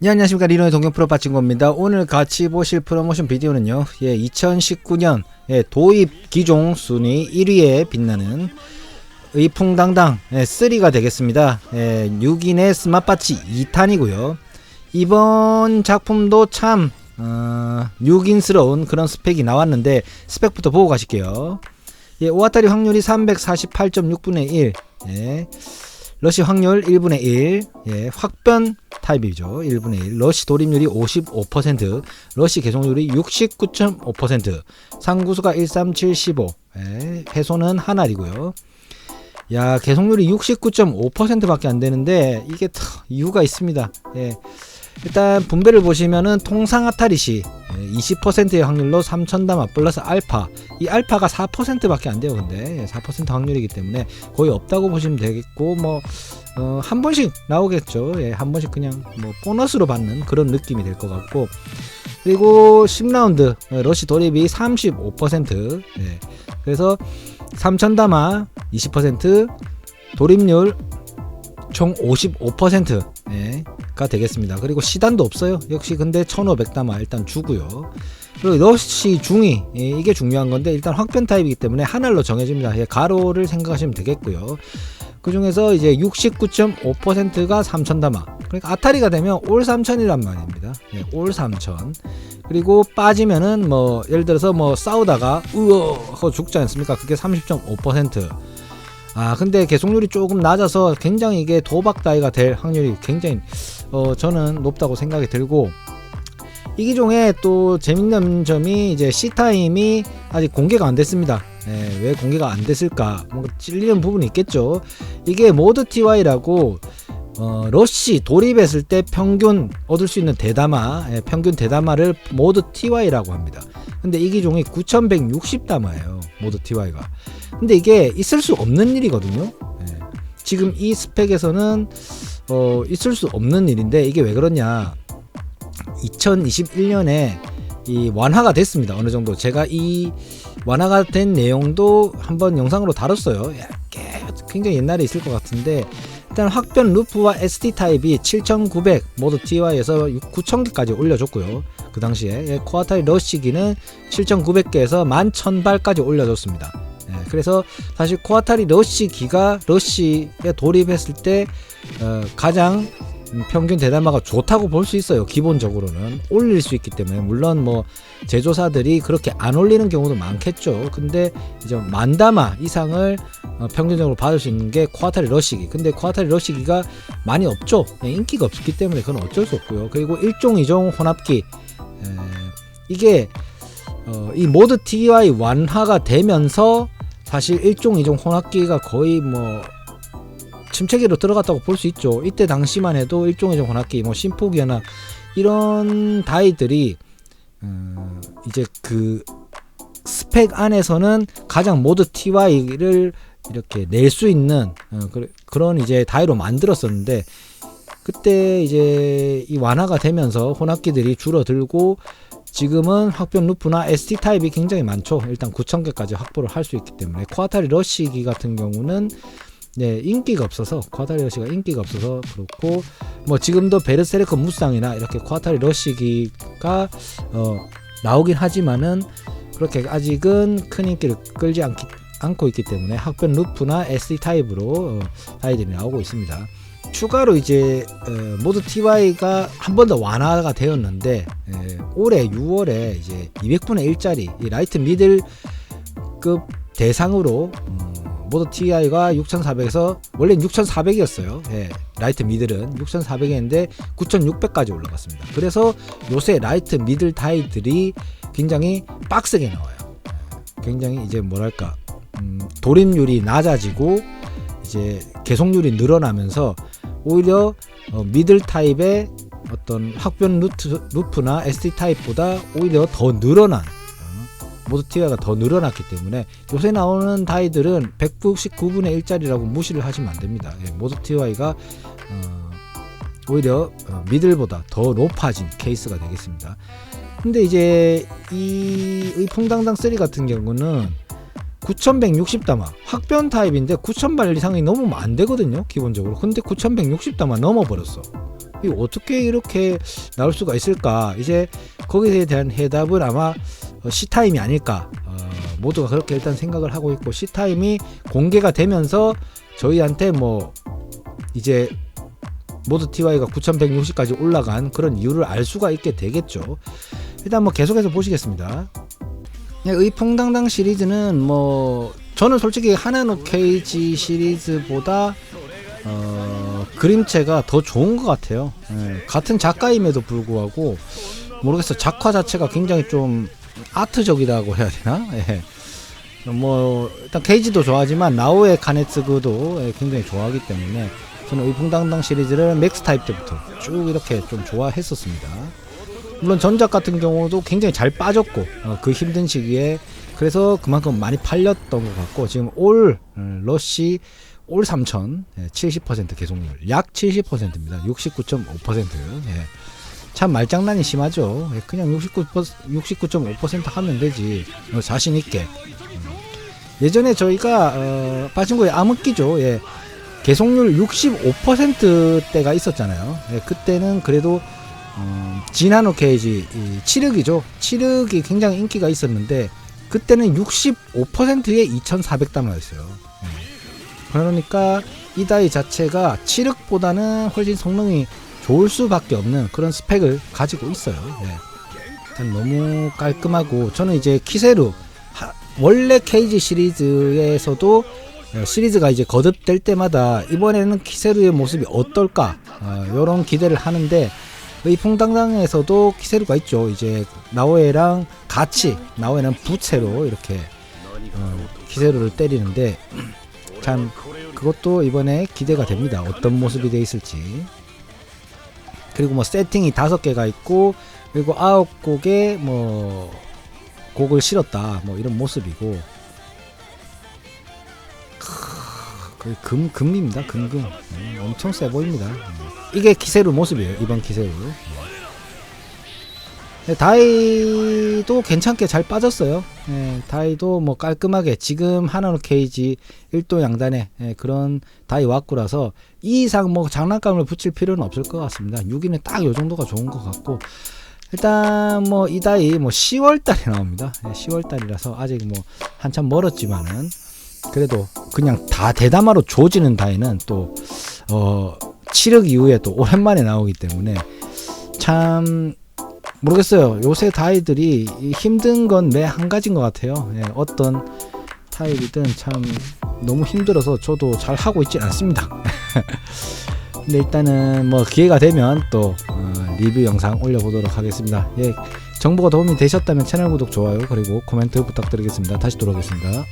예, 안녕하십니까. 리노의 동경 프로 빠친구입니다. 오늘 같이 보실 프로모션 비디오는요, 2019년 도입 기종 순위 1위에 빛나는 의풍당당 3가 되겠습니다. 6인의 스마트워치 2탄이고요. 이번 작품도 참 6인스러운 그런 스펙이 나왔는데, 스펙부터 보고 가실게요. 오아타리 확률이 348.6분의 1, 러시 확률 1분의 1, 확변 타입이죠. 1분의 1. 러시 돌입률이 55%, 러시 개송률이 69.5%, 상구수가 13715, 해소는 한 알이고요. 야, 개송률이 69.5%밖에 안 되는데 이게 이유가 있습니다. 일단 분배를 보시면은 통상 아타리시 20%의 확률로 3000다마 플러스 알파, 이 알파가 4%밖에 안 돼요. 근데 4% 확률이기 때문에 거의 없다고 보시면 되겠고, 한 번씩 나오겠죠. 한 번씩 그냥 보너스로 받는 그런 느낌이 될 것 같고, 그리고 10라운드 러시 돌입이 35%, 그래서 3000다마 20%, 돌입률 총 55%가 되겠습니다. 그리고 시단도 없어요. 역시 근데 1500다마 일단 주고요. 그리고 러시 중위, 이게 중요한 건데, 일단 확변 타입이기 때문에 하늘로 정해집니다. 가로를 생각하시면 되겠고요. 그 중에서 이제 69.5%가 3000다마, 그러니까 아타리가 되면 올 3000이란 말입니다. 올 3000. 그리고 빠지면은 예를 들어서 싸우다가 하고 죽지 않습니까? 그게 30.5%. 근데 개속률이 조금 낮아서 굉장히 이게 도박 다이가 될 확률이 굉장히 저는 높다고 생각이 들고, 이 기종에 또 재밌는 점이 이제 C타임이 아직 공개가 안 됐습니다. 왜 공개가 안 됐을까? 뭔가 찔리는 부분이 있겠죠. 이게 모드 TY라고 러시 돌입했을 때 평균 얻을 수 있는 대다마, 평균 대다마를 모드 TY라고 합니다. 근데 이 기종이 9160다마예요. 모드 TY가. 근데 이게 있을 수 없는 일이거든요. 지금 이 스펙에서는 있을 수 없는 일인데, 이게 왜 그러냐, 2021년에 이 완화가 됐습니다. 어느 정도 제가 이 완화가 된 내용도 한번 영상으로 다뤘어요. 굉장히 옛날에 있을 것 같은데, 일단 확변 루프와 SD 타입이 7900 모드 TY에서 9000개까지 올려줬고요. 그 당시에 코아타리 러시기는 7900개에서 11000발까지 올려줬습니다. 그래서 사실 코아타리 러시기가 러시에 돌입했을 때 가장 평균 대다마가 좋다고 볼 수 있어요. 기본적으로는 올릴 수 있기 때문에. 물론 제조사들이 그렇게 안 올리는 경우도 많겠죠. 근데 이제 10,000다마 이상을 평균적으로 받을 수 있는 게 코아타리 러시기. 근데 코아타리 러시기가 많이 없죠. 인기가 없기 때문에 그건 어쩔 수 없고요. 그리고 1종 2종 혼합기, 이게 이 모드 TY 완화가 되면서 사실 1종 2종 혼합기가 거의 침체기로 들어갔다고 볼 수 있죠. 이때 당시만 해도 1종 2종 혼합기, 신포기나 이런 다이들이 이제 그 스펙 안에서는 가장 모드 TY를 이렇게 낼 수 있는 그런 이제 다이로 만들었었는데, 그때 이제 이 완화가 되면서 혼합기들이 줄어들고, 지금은 확변 루프나 SD 타입이 굉장히 많죠. 일단 9000개까지 확보를 할 수 있기 때문에. 코아타리 러시기 같은 경우는 인기가 없어서, 코아타리 러시가 인기가 없어서 그렇고, 지금도 베르세르크 무쌍이나 이렇게 코아타리 러시기가 나오긴 하지만은 그렇게 아직은 큰 인기를 끌지 않고 있기 때문에 확변 루프나 SD 타입으로 다이들이 나오고 있습니다. 추가로 이제 모드 TY가 한 번 더 완화가 되었는데, 올해 6월에 이제 200분의 1짜리 이 라이트 미들급 대상으로 모드 TI가 6400에서 원래는 6400이었어요. 라이트 미들은 6400이었는데 9600까지 올라갔습니다. 그래서 요새 라이트 미들 타이들이 굉장히 빡세게 나와요. 굉장히 이제 돌입률이 낮아지고 이제 개속률이 늘어나면서 오히려 미들 타입의 어떤 확변 루프나 SD 타입보다 오히려 더 늘어난, 모드 TY가 더 늘어났기 때문에 요새 나오는 다이들은 199분의 1짜리라고 무시를 하시면 안 됩니다. 모드 TY가 오히려 미들보다 더 높아진 케이스가 되겠습니다. 근데 이제 이 의풍당당 3 같은 경우는 9160다마 학변 타입인데 9000발 이상이 넘으면 안 되거든요 기본적으로. 근데 9160다마 넘어버렸어. 이 어떻게 이렇게 나올 수가 있을까. 이제 거기에 대한 해답은 아마 C타임이 아닐까. 모두가 그렇게 일단 생각을 하고 있고, C타임이 공개가 되면서 저희한테 뭐 이제 모드 TY가 9160까지 올라간 그런 이유를 알 수가 있게 되겠죠. 일단 뭐 계속해서 보시겠습니다. 의풍당당 시리즈는 뭐 저는 솔직히 하나노 케이지 시리즈보다 그림체가 더 좋은 것 같아요. 같은 작가임에도 불구하고 모르겠어, 작화 자체가 굉장히 좀 아트적이라고 해야 되나? 뭐 일단 케이지도 좋아하지만 나오의 카네츠그도 굉장히 좋아하기 때문에 저는 의풍당당 시리즈를 맥스 타입 때부터 쭉 이렇게 좀 좋아했었습니다. 물론 전작 같은 경우도 굉장히 잘 빠졌고 그 힘든 시기에 그래서 그만큼 많이 팔렸던 것 같고, 지금 올 러쉬 올 3000 70% 계속률 약 70%입니다. 69.5%. 참 말장난이 심하죠. 그냥 69.5% 하면 되지. 자신 있게. 예전에 저희가 빠진거에 암흑기죠. 계속률 65%대가 있었잖아요. 그때는 그래도 진하노 케이지 칠흑이죠. 칠흑이 굉장히 인기가 있었는데 그때는 65%에 2400다마였어요. 그러니까 이 다이 자체가 칠흑보다는 훨씬 성능이 좋을 수밖에 없는 그런 스펙을 가지고 있어요. 일단 너무 깔끔하고, 저는 이제 키세루 원래 케이지 시리즈에서도 시리즈가 이제 거듭될 때마다 이번에는 키세루의 모습이 어떨까 이런 기대를 하는데, 의풍당당에서도 키세루가 있죠. 이제 나오에랑 같이, 나오에는 부채로 이렇게 키세루를 때리는데 참 그것도 이번에 기대가 됩니다. 어떤 모습이 돼 있을지. 그리고 뭐 세팅이 5개가 있고, 그리고 9곡의 뭐 곡을 실었다 뭐 이런 모습이고, 금입니다. 금금. 엄청 세 보입니다. 이게 키세루 모습이에요. 이번 키세루. 다이도 괜찮게 잘 빠졌어요. 다이도 뭐 깔끔하게 지금 하나노 케이지 1도 양단에 그런 다이 와꾸라서 이 이상 뭐 장난감을 붙일 필요는 없을 것 같습니다. 6위는 딱 요 정도가 좋은 것 같고, 일단 뭐 이 다이 뭐 10월달에 나옵니다. 10월달이라서 아직 뭐 한참 멀었지만은 그래도 그냥 다 대담화로 조지는 다이는 또 7억 이후에 또 오랜만에 나오기 때문에 참 모르겠어요. 요새 다이들이 힘든 건 매 한 가지인 것 같아요. 어떤 타입이든 참 너무 힘들어서 저도 잘 하고 있진 않습니다. 근데 일단은 뭐 기회가 되면 또 리뷰 영상 올려보도록 하겠습니다. 정보가 도움이 되셨다면 채널 구독, 좋아요, 그리고 코멘트 부탁드리겠습니다. 다시 돌아오겠습니다.